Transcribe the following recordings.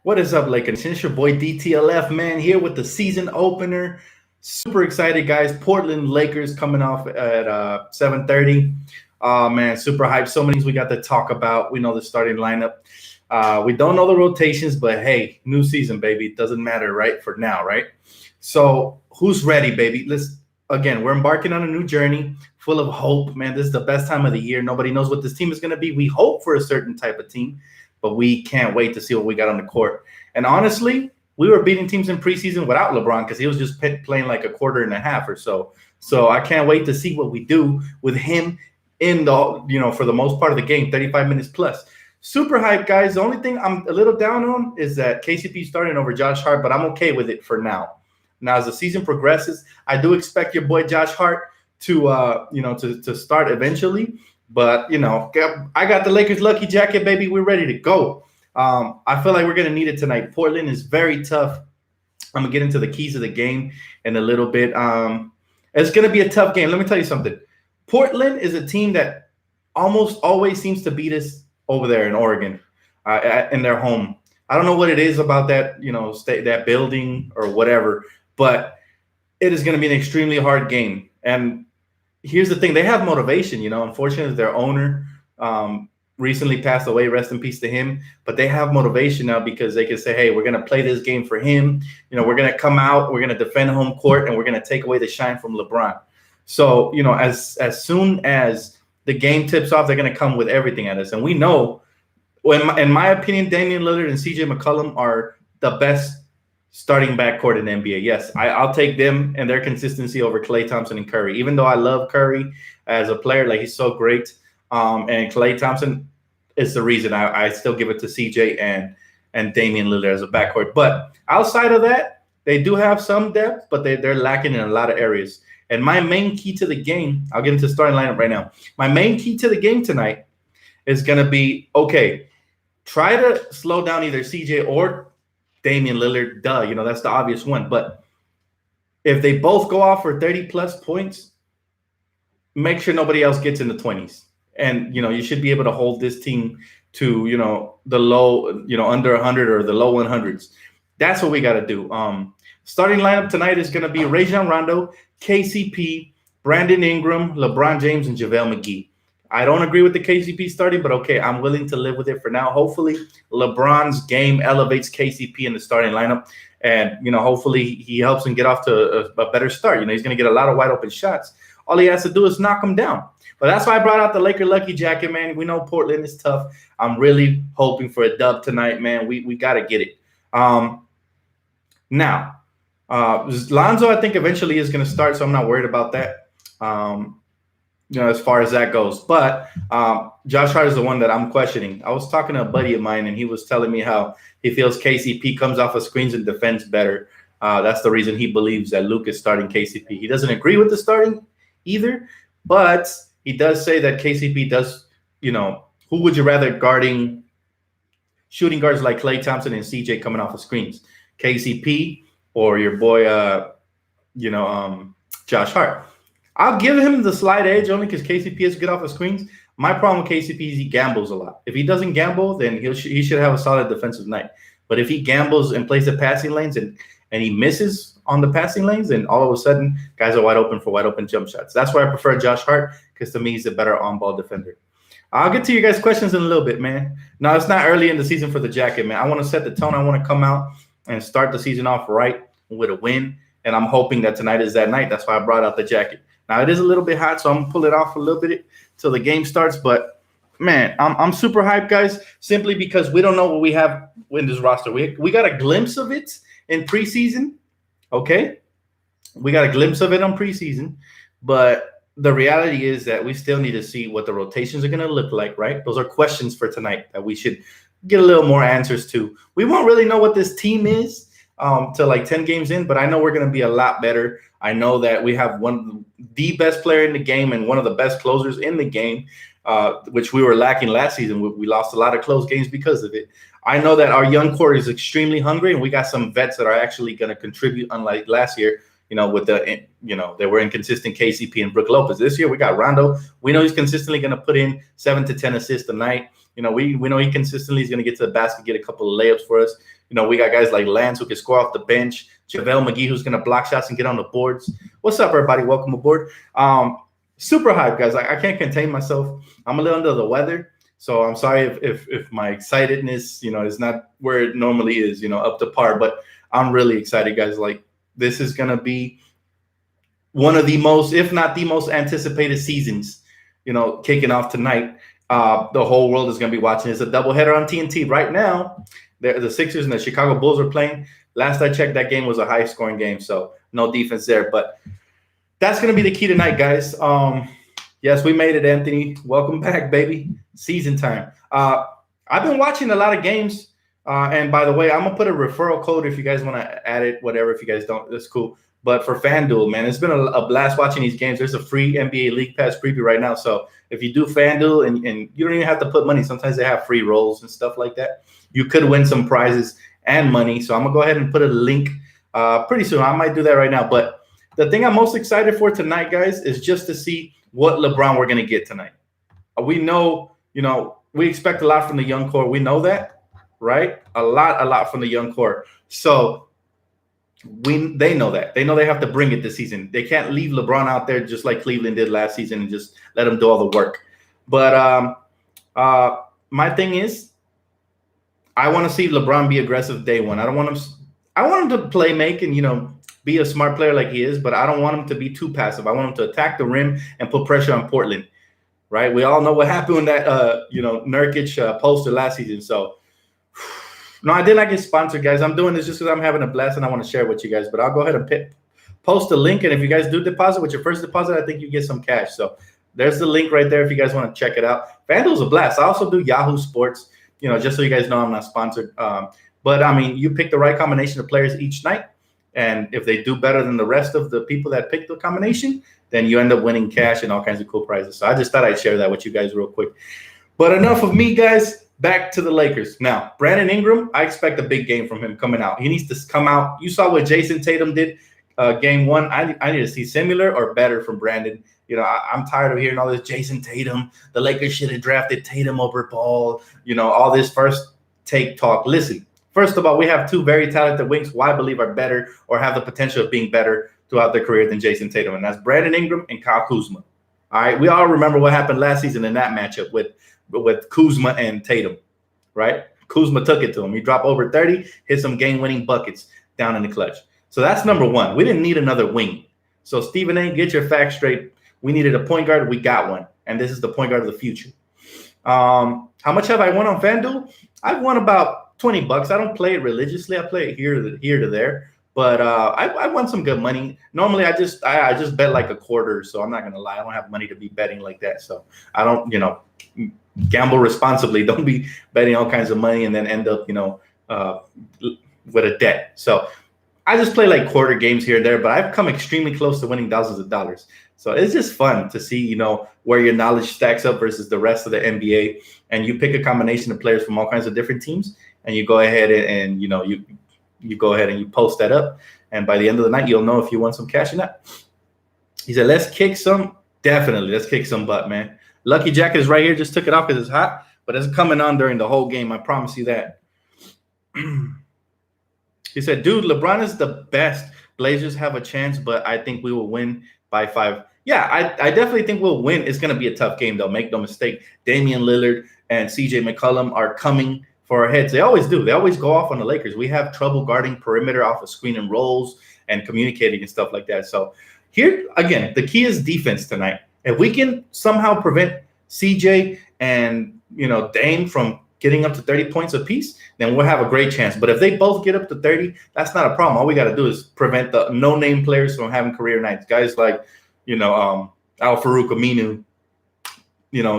What is up, Lakers? It's your boy DTLF, man, here with the season opener. Super excited, guys. Portland Lakers coming off at 7:30. Man, super hyped. So many things we got to talk about. We know the starting lineup. We don't know the rotations, but hey, new season, baby. It doesn't matter, right? For now, right? So who's ready, baby? We're embarking on a new journey full of hope, man. This is the best time of the year. Nobody knows what this team is going to be. We hope for a certain type of team, but we can't wait to see what we got on the court. And honestly, we were beating teams in preseason without LeBron because he was just playing like a quarter and a half or so. So I can't wait to see what we do with him in the, for the most part of the game, 35 minutes plus. Super hype, guys. The only thing I'm a little down on is that KCP starting over Josh Hart, but I'm okay with it for now. Now, as the season progresses, I do expect your boy Josh Hart to start eventually. But, I got the Lakers lucky jacket, baby. We're ready to go. I feel like we're going to need it tonight. Portland is very tough. I'm going to get into the keys of the game in a little bit. It's going to be a tough game. Let me tell you something. Portland is a team that almost always seems to beat us over there in Oregon, in their home. I don't know what it is about that, that building or whatever, but it is going to be an extremely hard game. And here's the thing. They have motivation, Unfortunately, their owner recently passed away. Rest in peace to him. But they have motivation now because they can say, hey, we're going to play this game for him. We're going to come out. We're going to defend home court, and we're going to take away the shine from LeBron. So, as soon as the game tips off, they're going to come with everything at us. And we know, in my opinion, Damian Lillard and CJ McCollum are the best starting backcourt in the NBA. Yes, I'll take them and their consistency over Klay Thompson and Curry. Even though I love Curry as a player, like he's so great, and Klay Thompson is the reason I still give it to CJ and Damian Lillard as a backcourt. But outside of that, they do have some depth, but they're lacking in a lot of areas. And my main key to the game, I'll get into the starting lineup right now. My main key to the game tonight is going to be, okay, try to slow down either CJ or Damian Lillard. That's the obvious one. But if they both go off for 30-plus points, make sure nobody else gets in the 20s. And, you should be able to hold this team to, the low, under 100 or the low 100s. That's what we got to do. Starting lineup tonight is going to be Rajon Rondo, KCP, Brandon Ingram, LeBron James, and JaVale McGee. I don't agree with the KCP starting, but okay, I'm willing to live with it for now. Hopefully, LeBron's game elevates KCP in the starting lineup, and hopefully he helps him get off to a better start. He's going to get a lot of wide open shots. All he has to do is knock them down. But that's why I brought out the Laker lucky jacket, man. We know Portland is tough. I'm really hoping for a dub tonight, man. We got to get it. Now, Lonzo, I think eventually is going to start, so I'm not worried about that. As far as that goes. But Josh Hart is the one that I'm questioning. I was talking to a buddy of mine, and he was telling me how he feels KCP comes off of screens and defends better. That's the reason he believes that Luke is starting KCP. He doesn't agree with the starting either, but he does say that KCP does, who would you rather guarding shooting guards like Klay Thompson and CJ coming off of screens? KCP or your boy, Josh Hart? I'll give him the slight edge only because KCP is good off the screens. My problem with KCP is he gambles a lot. If he doesn't gamble, then he should have a solid defensive night. But if he gambles and plays the passing lanes and he misses on the passing lanes, then all of a sudden guys are wide open for wide open jump shots. That's why I prefer Josh Hart, because to me he's a better on-ball defender. I'll get to your guys' questions in a little bit, man. No, it's not early in the season for the jacket, man. I want to set the tone. I want to come out and start the season off right with a win, and I'm hoping that tonight is that night. That's why I brought out the jacket. Now, it is a little bit hot, so I'm going to pull it off a little bit till the game starts. But, man, I'm super hyped, guys, simply because we don't know what we have in this roster. We got a glimpse of it in preseason, okay? We got a glimpse of it on preseason. But the reality is that we still need to see what the rotations are going to look like, right? Those are questions for tonight that we should get a little more answers to. We won't really know what this team is till like 10 games in, but I know we're going to be a lot better. I know that we have one of the best player in the game and one of the best closers in the game, which we were lacking last season. We lost a lot of close games because of it. I know that our young core is extremely hungry, and we got some vets that are actually going to contribute, unlike last year. with they were inconsistent KCP and Brook Lopez. This year we got Rondo. We know he's consistently going to put in 7 to 10 assists a night. We know he consistently is going to get to the basket, get a couple of layups for us. We got guys like Lance who can score off the bench, JaVale McGee who's going to block shots and get on the boards. What's up, everybody? Welcome aboard. Super hype, guys. I can't contain myself. I'm a little under the weather, so I'm sorry if my excitedness, is not where it normally is, up to par. But I'm really excited, guys. Like, this is going to be one of the most, if not the most anticipated seasons, kicking off tonight. The whole world is going to be watching. It's a doubleheader on TNT right now. The Sixers and the Chicago Bulls are playing. Last I checked, that game was a high-scoring game, so no defense there. But that's going to be the key tonight, guys. Yes, we made it, Anthony. Welcome back, baby. Season time. I've been watching a lot of games. And by the way, I'm going to put a referral code if you guys want to add it, whatever. If you guys don't, that's cool. But for FanDuel, man, it's been a blast watching these games. There's a free NBA League Pass preview right now. So if you do FanDuel and you don't even have to put money, sometimes they have free rolls and stuff like that. You could win some prizes and money. So I'm going to go ahead and put a link pretty soon. I might do that right now. But the thing I'm most excited for tonight, guys, is just to see what LeBron we're going to get tonight. We know, we expect a lot from the young core. We know that, right? A lot from the young core. So they know that. They know they have to bring it this season. They can't leave LeBron out there just like Cleveland did last season and just let him do all the work. But my thing is, I want to see LeBron be aggressive day one. I want him to play make and, be a smart player like he is, but I don't want him to be too passive. I want him to attack the rim and put pressure on Portland, right? We all know what happened when that, Nurkic posted last season. So, no, I did not get sponsored, guys. I'm doing this just because I'm having a blast and I want to share it with you guys. But I'll go ahead and post the link. And if you guys do deposit with your first deposit, I think you get some cash. So there's the link right there if you guys want to check it out. FanDuel's a blast. I also do Yahoo Sports, just so you guys know I'm not sponsored. But, I mean, you pick the right combination of players each night. And if they do better than the rest of the people that pick the combination, then you end up winning cash and all kinds of cool prizes. So I just thought I'd share that with you guys real quick. But enough of me, guys. Back to the Lakers. Now, Brandon Ingram, I expect a big game from him coming out. He needs to come out. You saw what Jason Tatum did game one. I need to see similar or better from Brandon. I'm tired of hearing all this Jason Tatum. The Lakers should have drafted Tatum over Ball. All this first take talk. Listen, first of all, we have two very talented wings who I believe are better or have the potential of being better throughout their career than Jason Tatum, and that's Brandon Ingram and Kyle Kuzma. All right, we all remember what happened last season in that matchup with Kuzma and Tatum, right? Kuzma took it to him. He dropped over 30, hit some game-winning buckets down in the clutch. So that's number one. We didn't need another wing. So Stephen A., get your facts straight. We needed a point guard. We got one, and this is the point guard of the future. How much have I won on FanDuel? I've won about $20. I don't play it religiously. I play it here to there. But I won some good money. Normally, I just bet like a quarter. So I'm not gonna lie, I don't have money to be betting like that. So I don't, gamble responsibly. Don't be betting all kinds of money and then end up, with a debt. So I just play like quarter games here and there. But I've come extremely close to winning thousands of dollars. So it's just fun to see, where your knowledge stacks up versus the rest of the NBA. And you pick a combination of players from all kinds of different teams, and you go ahead and you go ahead and you post that up. And by the end of the night, you'll know if you won some cash or not. He said, let's kick some. Definitely. Let's kick some butt, man. Lucky Jacket is right here. Just took it off because it's hot, but it's coming on during the whole game. I promise you that. He said, dude, LeBron is the best. Blazers have a chance, but I think we will win by 5. Yeah, I definitely think we'll win. It's going to be a tough game, though. Make no mistake. Damian Lillard and CJ McCollum are coming for our heads. They always do. They always go off on the Lakers. We have trouble guarding perimeter off of screen and rolls and communicating and stuff like that. So here, again, the key is defense tonight. If we can somehow prevent CJ and, Dame from getting up to 30 points apiece, then we'll have a great chance. But if they both get up to 30, that's not a problem. All we got to do is prevent the no-name players from having career nights. Guys like, Al Farouk Aminu,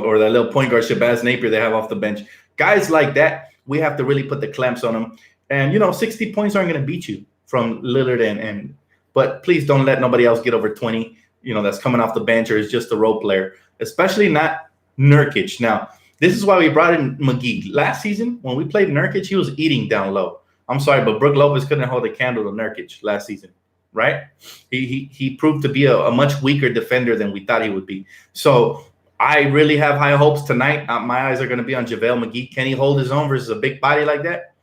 or that little point guard Shabazz Napier they have off the bench. Guys like that, we have to really put the clamps on them. And, 60 points aren't going to beat you from Lillard but please don't let nobody else get over 20, that's coming off the bench or is just a role player, especially not Nurkic. Now, this is why we brought in McGee. Last season, when we played Nurkic, he was eating down low. I'm sorry, but Brook Lopez couldn't hold a candle to Nurkic last season. right? He proved to be a much weaker defender than we thought he would be. So I really have high hopes tonight. My eyes are going to be on JaVale McGee. Can he hold his own versus a big body like that?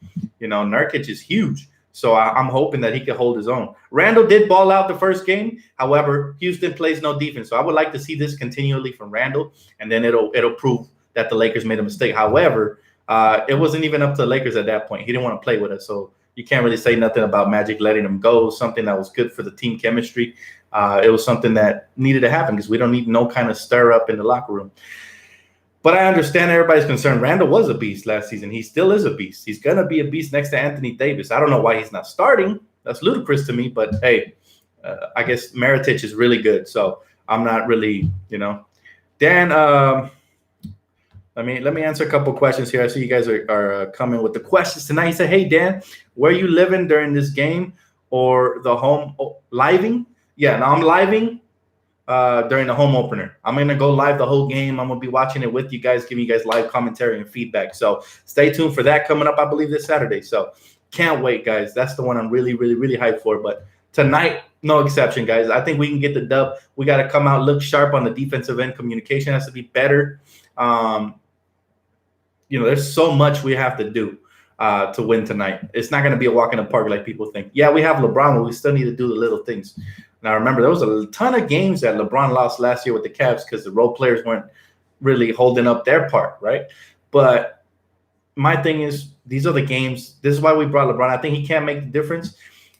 Nurkic is huge. So I'm hoping that he can hold his own. Randall did ball out the first game. However, Houston plays no defense. So I would like to see this continually from Randall, and then it'll prove that the Lakers made a mistake. However, it wasn't even up to the Lakers at that point. He didn't want to play with us. So you can't really say nothing about Magic letting him go, something that was good for the team chemistry. It was something that needed to happen because we don't need no kind of stir up in the locker room. But I understand everybody's concerned. Randall was a beast last season. He still is a beast. He's going to be a beast next to Anthony Davis. I don't know why he's not starting. That's ludicrous to me. But, hey, I guess Mirotic is really good. So I'm not really, Dan, let me answer a couple questions here. I see you guys are coming with the questions tonight. He said, hey, Dan, where are you living during this game or the home living? Yeah, no, I'm living during the home opener. I'm going to go live the whole game. I'm going to be watching it with you guys, giving you guys live commentary and feedback. So stay tuned for that coming up, I believe, this Saturday. So can't wait, guys. That's the one I'm really, really, really hyped for. But tonight, no exception, guys. I think we can get the dub. We got to come out, look sharp on the defensive end. Communication has to be better. There's so much we have to do to win tonight. It's not going to be a walk in the park like people think. Yeah, we have LeBron, but we still need to do the little things. Now, remember, there was a ton of games that LeBron lost last year with the Cavs because the role players weren't really holding up their part, right? But my thing is, these are the games. This is why we brought LeBron. I think he can't make the difference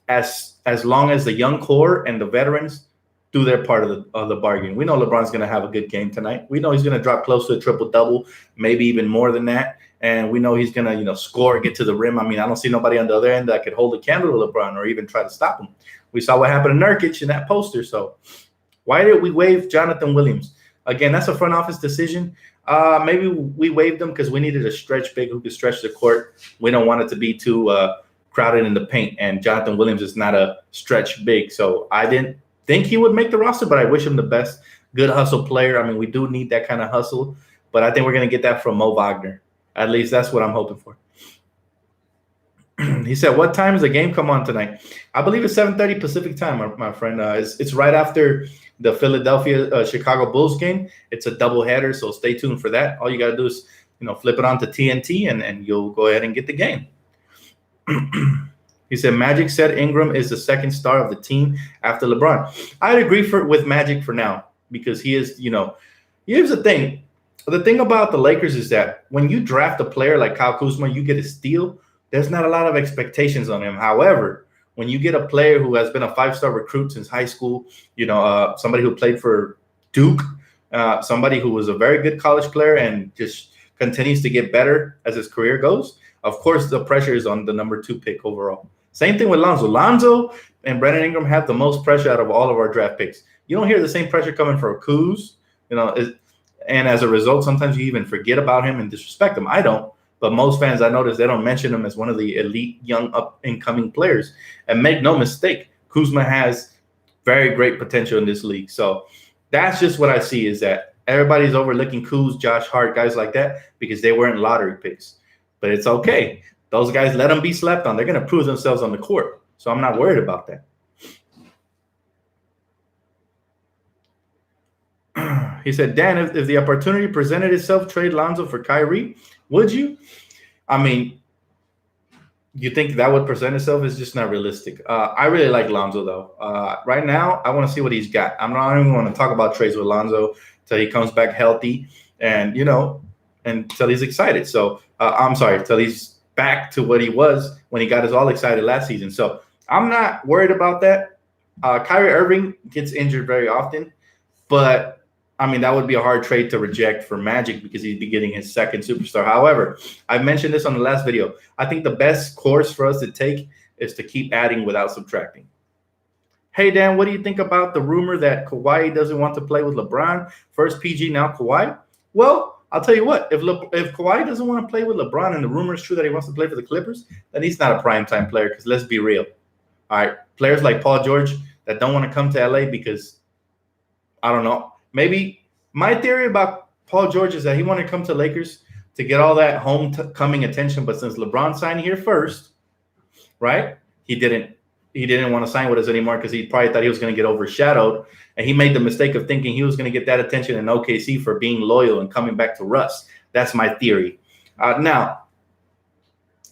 as long as the young core and the veterans do their part of the bargain. We know LeBron's going to have a good game tonight. We know he's going to drop close to a triple-double, maybe even more than that. And we know he's going to, score, get to the rim. I mean, I don't see nobody on the other end that could hold a candle to LeBron or even try to stop him. We saw what happened to Nurkic in that poster. So why did we waive Jonathan Williams? Again, that's a front office decision. Maybe we waived him because we needed a stretch big who could stretch the court. We don't want it to be too crowded in the paint. And Jonathan Williams is not a stretch big. So I didn't think he would make the roster, but I wish him the best. Good hustle player. I mean, we do need that kind of hustle. But I think we're going to get that from Mo Wagner. At least that's what I'm hoping for. He said, what time does the game come on tonight? I believe it's 7:30 Pacific time, my friend. It's right after the Philadelphia-Chicago Bulls game. It's a doubleheader, so stay tuned for that. All you got to do is, flip it on to TNT, and you'll go ahead and get the game. He said, Magic said Ingram is the second star of the team after LeBron. I'd agree with Magic for now because he is, here's the thing. The thing about the Lakers is that when you draft a player like Kyle Kuzma, you get a steal. There's not a lot of expectations on him. However, when you get a player who has been a five-star recruit since high school, somebody who played for Duke, somebody who was a very good college player and just continues to get better as his career goes, of course, the pressure is on the number 2 pick overall. Same thing with Lonzo. Lonzo and Brandon Ingram have the most pressure out of all of our draft picks. You don't hear the same pressure coming from Kuz, and as a result, sometimes you even forget about him and disrespect him. I don't. But most fans, I notice, they don't mention him as one of the elite young up-and-coming players. And make no mistake, Kuzma has very great potential in this league. So that's just what I see is that everybody's overlooking Kuz, Josh Hart, guys like that because they weren't lottery picks. But it's okay. Those guys, let them be slept on. They're going to prove themselves on the court. So I'm not worried about that. He said, Dan, if the opportunity presented itself, trade Lonzo for Kyrie, would you? I mean, you think that would present itself? It's just not realistic. I really like Lonzo, though. Right now, I want to see what he's got. I don't even want to talk about trades with Lonzo till he comes back healthy and, until he's excited. So, I'm sorry, till he's back to what he was when he got us all excited last season. So, I'm not worried about that. Kyrie Irving gets injured very often, but I mean, that would be a hard trade to reject for Magic because he'd be getting his second superstar. However, I mentioned this on the last video. I think the best course for us to take is to keep adding without subtracting. Hey, Dan, what do you think about the rumor that Kawhi doesn't want to play with LeBron? First PG, now Kawhi? Well, I'll tell you what. If Kawhi doesn't want to play with LeBron and the rumor is true that he wants to play for the Clippers, then he's not a primetime player because let's be real. All right, players like Paul George that don't want to come to LA because, I don't know, maybe my theory about Paul George is that he wanted to come to Lakers to get all that homecoming attention. But since LeBron signed here first, right, he didn't he didn't want to sign with us anymore because he probably thought he was going to get overshadowed. And he made the mistake of thinking he was going to get that attention in OKC for being loyal and coming back to Russ. That's my theory. Now,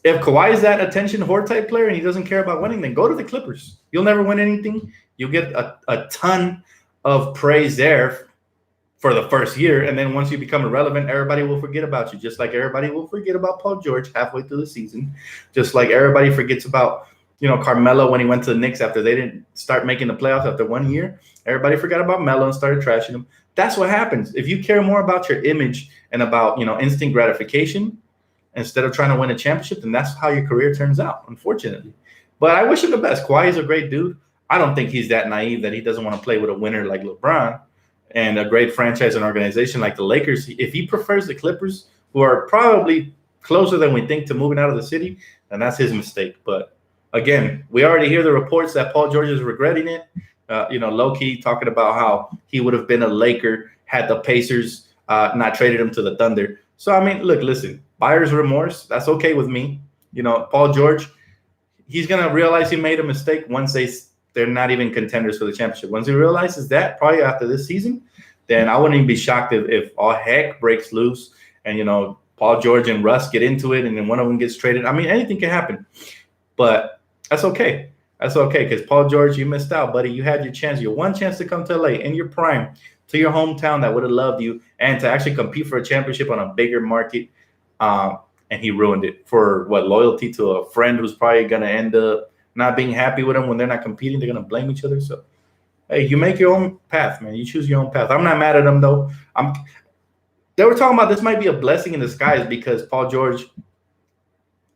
if Kawhi is that attention whore type player and he doesn't care about winning, then go to the Clippers. You'll never win anything. You'll get a ton of praise there for the first year. And then once you become irrelevant, everybody will forget about you, just like everybody will forget about Paul George halfway through the season, just like everybody forgets about, Carmelo when he went to the Knicks after they didn't start making the playoffs after 1 year. Everybody forgot about Melo and started trashing him. That's what happens. If you care more about your image and about, instant gratification instead of trying to win a championship, then that's how your career turns out, unfortunately. But I wish him the best. Kawhi is a great dude. I don't think he's that naive that he doesn't want to play with a winner like LeBron and a great franchise and organization like the Lakers. If he prefers the Clippers, who are probably closer than we think to moving out of the city, then that's his mistake. But again, we already hear the reports that Paul George is regretting it. Low-key talking about how he would have been a Laker had the Pacers not traded him to the Thunder. So, listen, buyer's remorse, that's okay with me. Paul George, he's going to realize he made a mistake once they're not even contenders for the championship. Once he realizes that, probably after this season, then I wouldn't even be shocked if all heck breaks loose and, Paul George and Russ get into it and then one of them gets traded. Anything can happen. But that's okay. That's okay, because Paul George, you missed out, buddy. You had your chance, your one chance to come to LA in your prime, to your hometown that would have loved you, and to actually compete for a championship on a bigger market. And he ruined it for loyalty to a friend who's probably going to end up not being happy with him when they're not competing. They're going to blame each other. So, hey, you make your own path, man. You choose your own path. I'm not mad at them, though. They were talking about this might be a blessing in disguise because Paul George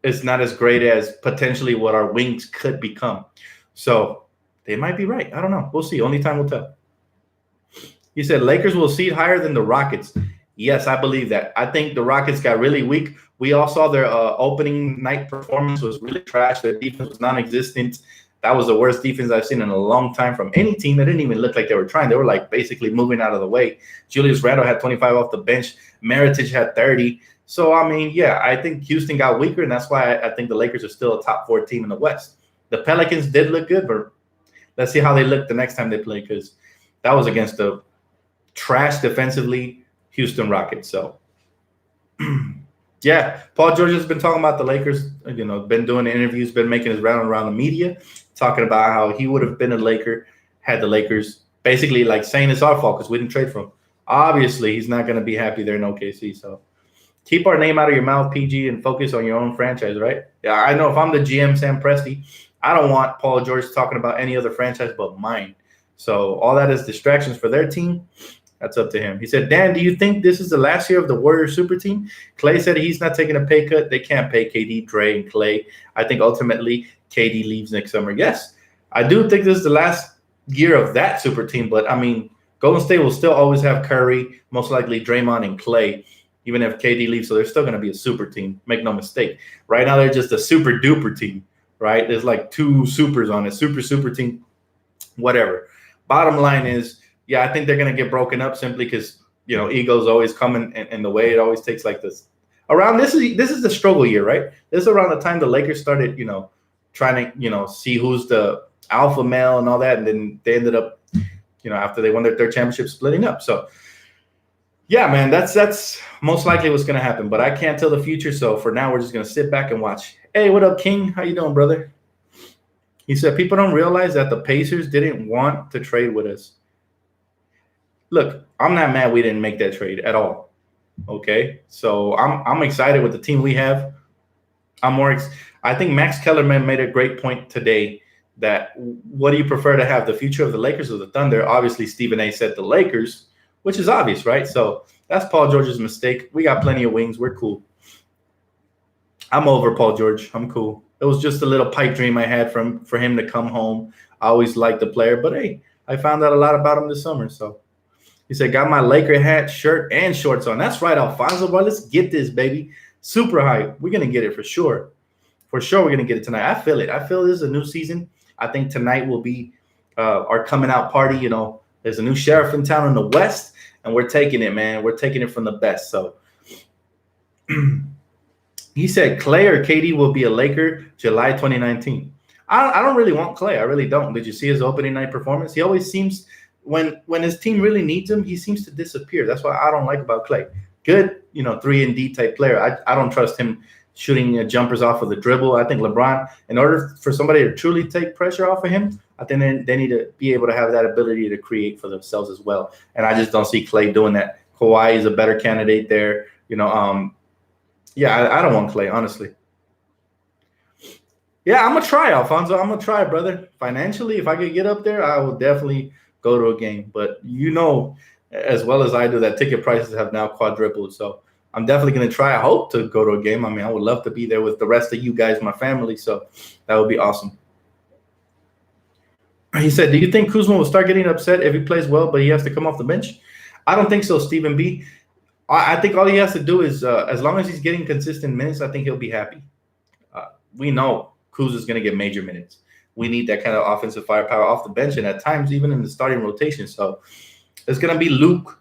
is not as great as potentially what our wings could become. So they might be right. I don't know. We'll see. Only time will tell. He said Lakers will seed higher than the Rockets. Yes, I believe that. I think the Rockets got really weak. We all saw their opening night performance was really trash. Their defense was non-existent. That was the worst defense I've seen in a long time from any team. That didn't even look like they were trying. They were like basically moving out of the way. Julius Randle had 25 off the bench. Meritage had 30. So, I think Houston got weaker, and that's why I think the Lakers are still a top 4 team in the West. The Pelicans did look good, but let's see how they look the next time they play, because that was against the trash defensively Houston Rockets. So, yeah, Paul George has been talking about the Lakers, been doing interviews, been making his round around the media, talking about how he would have been a Laker had the Lakers basically like saying it's our fault because we didn't trade for him. Obviously, he's not going to be happy there in OKC, so keep our name out of your mouth, PG, and focus on your own franchise, right? Yeah, I know if I'm the GM, Sam Presti, I don't want Paul George talking about any other franchise but mine. So all that is distractions for their team. That's up to him. He said, Dan, do you think this is the last year of the Warriors super team? Clay said he's not taking a pay cut. They can't pay KD, Dre, and Clay. I think ultimately KD leaves next summer. Yes, I do think this is the last year of that super team. But, Golden State will still always have Curry, most likely Draymond and Clay, even if KD leaves. So they're still going to be a super team. Make no mistake. Right now, they're just a super duper team, right? There's like 2 supers on it. Super team, whatever. Bottom line is, yeah, I think they're going to get broken up simply because, egos always come in the way. It always takes like this. Around this is the struggle year, right? This is around the time the Lakers started, trying to, see who's the alpha male and all that. And then they ended up, after they won their 3rd championship, splitting up. So, yeah, man, that's most likely what's going to happen. But I can't tell the future. So for now, we're just going to sit back and watch. Hey, what up, King? How you doing, brother? He said, people don't realize that the Pacers didn't want to trade with us. Look, I'm not mad we didn't make that trade at all. Okay, so I'm excited with the team we have. I think Max Kellerman made a great point today that what do you prefer to have, the future of the Lakers or the Thunder? Obviously, Stephen A. said the Lakers, which is obvious, right? So that's Paul George's mistake. We got plenty of wings. We're cool. I'm over Paul George. I'm cool. It was just a little pipe dream I had for him to come home. I always liked the player, but hey, I found out a lot about him this summer, so. He said, got my Laker hat, shirt, and shorts on. That's right, Alfonso, boy. Let's get this, baby. Super hype. We're going to get it for sure. For sure, we're going to get it tonight. I feel it. I feel this is a new season. I think tonight will be our coming out party. There's a new sheriff in town in the West, and we're taking it, man. We're taking it from the best. So he said Clay or KD will be a Laker July 2019. I don't really want Clay. I really don't. Did you see his opening night performance? He always seems when his team really needs him, he seems to disappear. That's what I don't like about Clay. Good, 3-and-D type player. I don't trust him shooting jumpers off of the dribble. I think LeBron, in order for somebody to truly take pressure off of him, I think they need to be able to have that ability to create for themselves as well. And I just don't see Clay doing that. Kawhi is a better candidate there. I don't want Clay, honestly. Yeah, I'm gonna try, Alfonso. I'm gonna try, brother. Financially, if I could get up there, I will definitely go to a game. But as well as I do, that ticket prices have now quadrupled. So I'm definitely gonna try. I hope to go to a game. I mean, I would love to be there with the rest of you guys, my family. So that would be awesome. He said, "Do you think Kuzma will start getting upset if he plays well, but he has to come off the bench?" I don't think so, Stephen B. I think all he has to do is, as long as he's getting consistent minutes, I think he'll be happy. We know Kuz is going to get major minutes. We need that kind of offensive firepower off the bench, and at times even in the starting rotation. So it's going to be Luke's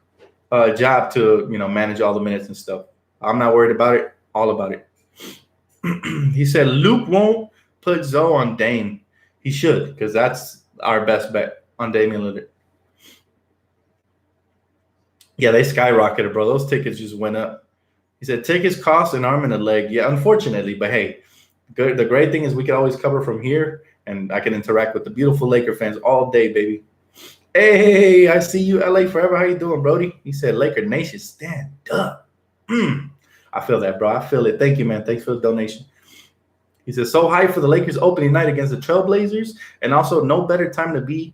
job to manage all the minutes and stuff. I'm not worried about it. All about it. He said Luke won't put Zoe on Dame. He should, because that's our best bet on Damian Lillard. Yeah, they skyrocketed, bro. Those tickets just went up. He said tickets cost an arm and a leg. Yeah, unfortunately, but hey, good. The great thing is we can always cover from here, and I can interact with the beautiful Laker fans all day, baby. Hey, I see you, LA forever. How you doing, Brody? He said Laker Nation, stand up. I feel that, bro. I feel it. Thank you, man. Thanks for the donation. He says, so hyped for the Lakers opening night against the Trailblazers, and also no better time to be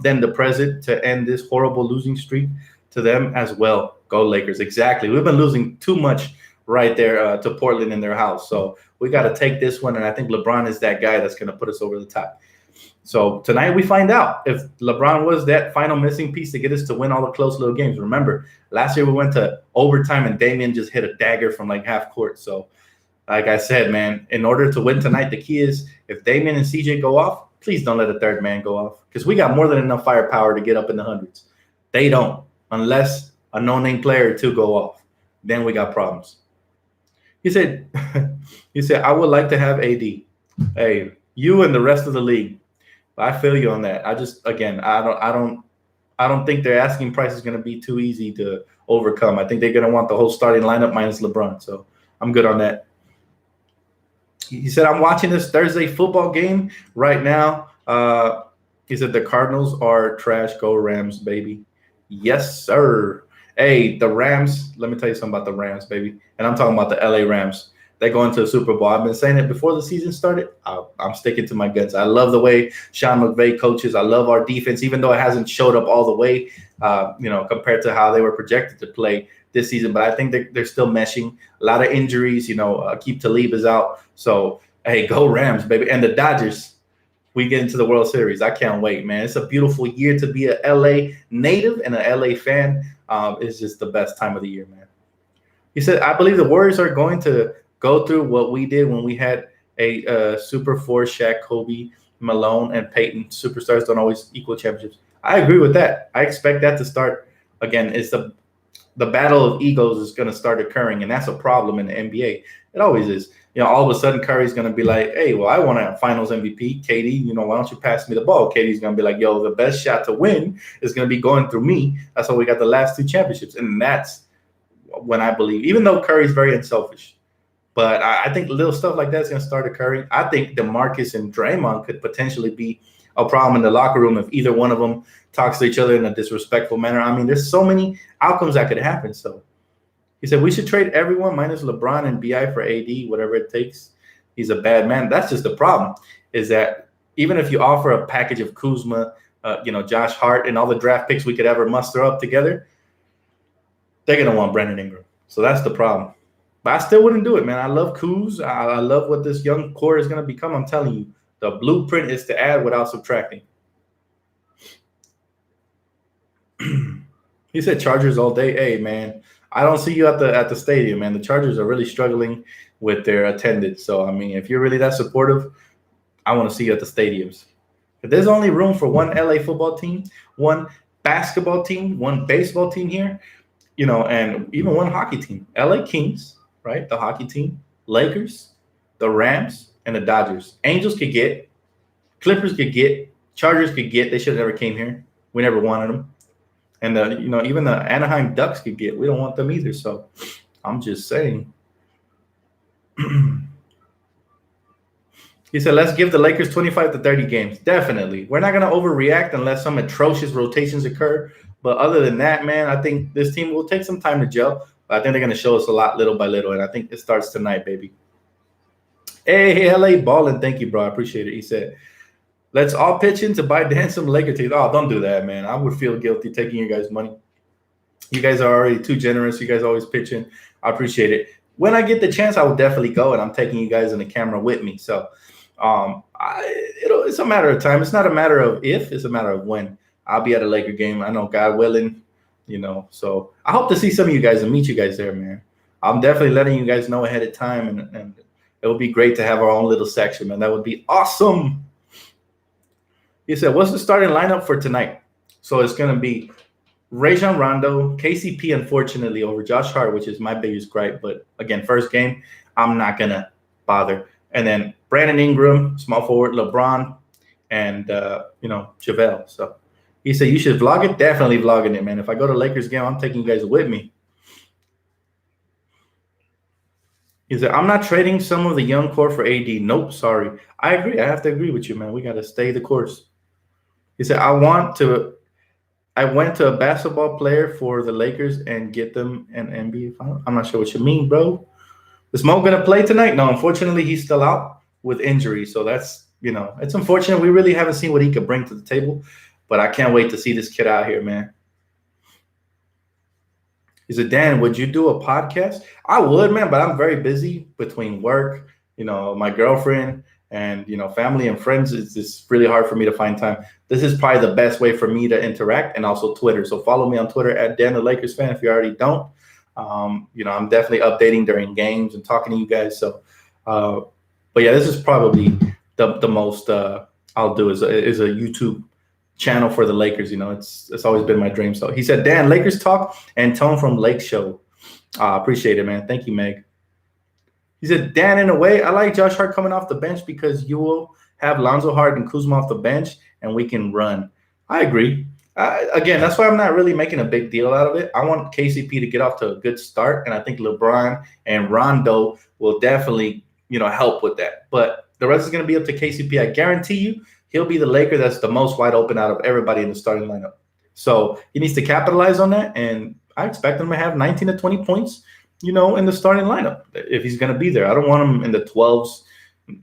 than the present to end this horrible losing streak to them as well. Go Lakers. Exactly. We've been losing too much right there to Portland in their house. So we got to take this one, and I think LeBron is that guy that's going to put us over the top. So tonight we find out if LeBron was that final missing piece to get us to win all the close little games. Remember, last year we went to overtime, and Damian just hit a dagger from like half court. So like I said, man, in order to win tonight, the key is if Damian and CJ go off, please don't let a third man go off, because we got more than enough firepower to get up in the hundreds. They don't, unless a no-name player or two go off. Then we got problems. He said, I would like to have AD. Hey, you and the rest of the league. I feel you on that. I don't think their asking price is going to be too easy to overcome. I think they're going to want the whole starting lineup minus LeBron. So I'm good on that. He said, I'm watching this Thursday football game right now. He said, the Cardinals are trash. Go Rams, baby. Yes, sir. Hey, the Rams, let me tell you something about the Rams, baby. And I'm talking about the LA Rams. They go into the Super Bowl. I've been saying it before the season started. I'm sticking to my guns. I love the way Sean McVay coaches. I love our defense, even though it hasn't showed up all the way, compared to how they were projected to play this season. But I think they're still meshing. A lot of injuries. Keep Talib is out. So, hey, go Rams, baby. And the Dodgers, we get into the World Series. I can't wait, man. It's a beautiful year to be a LA native and an LA fan. It's just the best time of the year, man. He said, I believe the Warriors are going to go through what we did when we had a Super Four, Shaq, Kobe, Malone, and Peyton. Superstars don't always equal championships. I agree with that. I expect that to start again. It's the battle of egos is going to start occurring, and that's a problem in the NBA. It always is. All of a sudden Curry's going to be like, hey, well, I want a finals MVP. KD, why don't you pass me the ball? KD's going to be like, yo, the best shot to win is going to be going through me. That's how we got the last two championships. And that's when I believe, even though Curry's very unselfish, but I think little stuff like that's going to start occurring. I think DeMarcus and Draymond could potentially be a problem in the locker room if either one of them talks to each other in a disrespectful manner. I mean, there's so many outcomes that could happen. So he said, we should trade everyone minus LeBron and BI for AD, whatever it takes. He's a bad man. That's just the problem, is that even if you offer a package of Kuzma, Josh Hart, and all the draft picks we could ever muster up together, they're going to want Brandon Ingram. So that's the problem. But I still wouldn't do it, man. I love Kuz. I love what this young core is going to become. I'm telling you, the blueprint is to add without subtracting. He said Chargers all day. Hey, man, I don't see you at the stadium, man. The Chargers are really struggling with their attendance. So, I mean, if you're really that supportive, I want to see you at the stadiums. If there's only room for one LA football team, one basketball team, one baseball team here, and even one hockey team, LA Kings, right? The hockey team, Lakers, the Rams, and the Dodgers. Angels could get, Clippers could get, Chargers could get. They should have never came here. We never wanted them. And even the Anaheim Ducks could get. We don't want them either. So I'm just saying. He said, let's give the Lakers 25 to 30 games. Definitely. We're not going to overreact unless some atrocious rotations occur. But other than that, man, I think this team will take some time to gel. But I think they're going to show us a lot little by little. And I think it starts tonight, baby. Hey, LA Ballin'. Thank you, bro. I appreciate it. He said, let's all pitch in to buy Dan some Laker teams. Oh, don't do that, man. I would feel guilty taking your guys' money. You guys are already too generous. You guys always pitch in. I appreciate it. When I get the chance, I will definitely go, and I'm taking you guys in the camera with me. So it's a matter of time. It's not a matter of if, it's a matter of when. I'll be at a Laker game. I know, God willing, So I hope to see some of you guys and meet you guys there, man. I'm definitely letting you guys know ahead of time, and it would be great to have our own little section, man. That would be awesome. He said, what's the starting lineup for tonight? So it's going to be Rajon Rondo, KCP, unfortunately, over Josh Hart, which is my biggest gripe. But again, first game, I'm not going to bother. And then Brandon Ingram, small forward, LeBron, and, JaVale. So he said, you should vlog it. Definitely vlogging it, man. If I go to Lakers game, I'm taking you guys with me. He said, I'm not trading some of the young core for AD. Nope, sorry. I agree. I have to agree with you, man. We got to stay the course. He said, I went to a basketball player for the Lakers and get them an NBA final. I'm not sure what you mean, bro. Is Mo going to play tonight? No, unfortunately, he's still out with injury. So that's, it's unfortunate. We really haven't seen what he could bring to the table. But I can't wait to see this kid out here, man. He said, Dan, would you do a podcast? I would, man, but I'm very busy between work, my girlfriend, and, family and friends. It's really hard for me to find time. This is probably the best way for me to interact, and also Twitter. So follow me on Twitter at Dan the Lakers fan if you already don't. I'm definitely updating during games and talking to you guys. So, but yeah, this is probably the most I'll do is a YouTube channel for the Lakers. It's always been my dream. So he said, Dan, Lakers talk and Tone from Lake Show. Appreciate it, man. Thank you, Meg. He said, Dan, in a way, I like Josh Hart coming off the bench because you will have Lonzo Hart and Kuzma off the bench and we can run. I agree. Again, that's why I'm not really making a big deal out of it. I want KCP to get off to a good start, and I think LeBron and Rondo will definitely, help with that. But the rest is going to be up to KCP. I guarantee you he'll be the Laker that's the most wide open out of everybody in the starting lineup. So he needs to capitalize on that, and I expect him to have 19 to 20 points, in the starting lineup if he's going to be there. I don't want him in the 12s.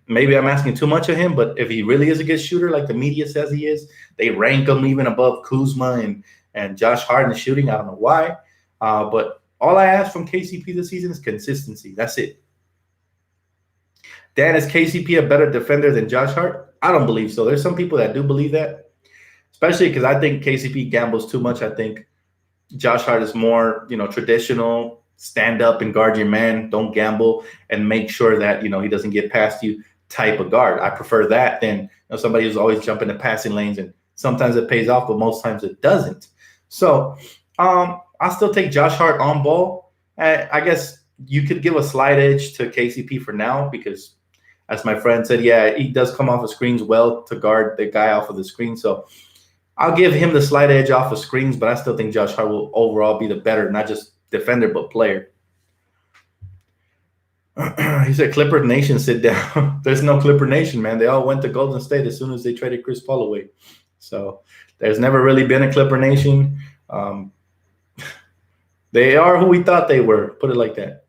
Maybe I'm asking too much of him, but if he really is a good shooter like the media says he is, they rank him even above Kuzma and Josh Hart in the shooting. I don't know why. But all I ask from KCP this season is consistency. That's it. Dan, is KCP a better defender than Josh Hart? I don't believe so. There's some people that do believe that, especially because I think KCP gambles too much. I think Josh Hart is more, traditional, stand up and guard your man, don't gamble, and make sure that, he doesn't get past you type of guard. I prefer that than somebody who's always jumping the passing lanes, and sometimes it pays off, but most times it doesn't. So I'll still take Josh Hart on ball. I guess you could give a slight edge to KCP for now because, as my friend said, yeah, he does come off of screens well to guard the guy off of the screen. So I'll give him the slight edge off of screens, but I still think Josh Hart will overall be the better, not just defender, but player. He said, Clipper Nation, sit down. There's no Clipper Nation, man. They all went to Golden State as soon as they traded Chris Paul away. So there's never really been a Clipper Nation. They are who we thought they were. Put it like that.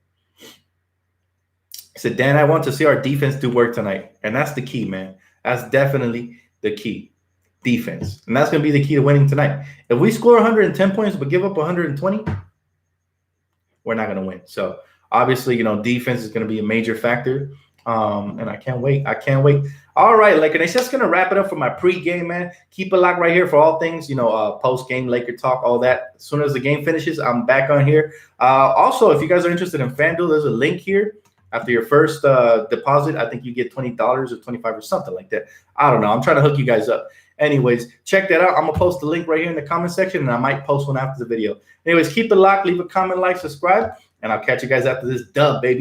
He said, Dan, I want to see our defense do work tonight. And that's the key, man. That's definitely the key. Defense. And that's going to be the key to winning tonight. If we score 110 points but give up 120, we're not going to win. So obviously, defense is going to be a major factor. And I can't wait. All right, Laker Nation, that's going to wrap it up for my pregame, man. Keep it locked right here for all things, post-game Laker talk, all that. As soon as the game finishes, I'm back on here. Also, if you guys are interested in FanDuel, there's a link here. After your first deposit, I think you get $20 or $25 or something like that. I don't know. I'm trying to hook you guys up. Anyways, check that out. I'm going to post the link right here in the comment section, and I might post one after the video. Anyways, keep it locked. Leave a comment, like, subscribe, and I'll catch you guys after this dub, baby.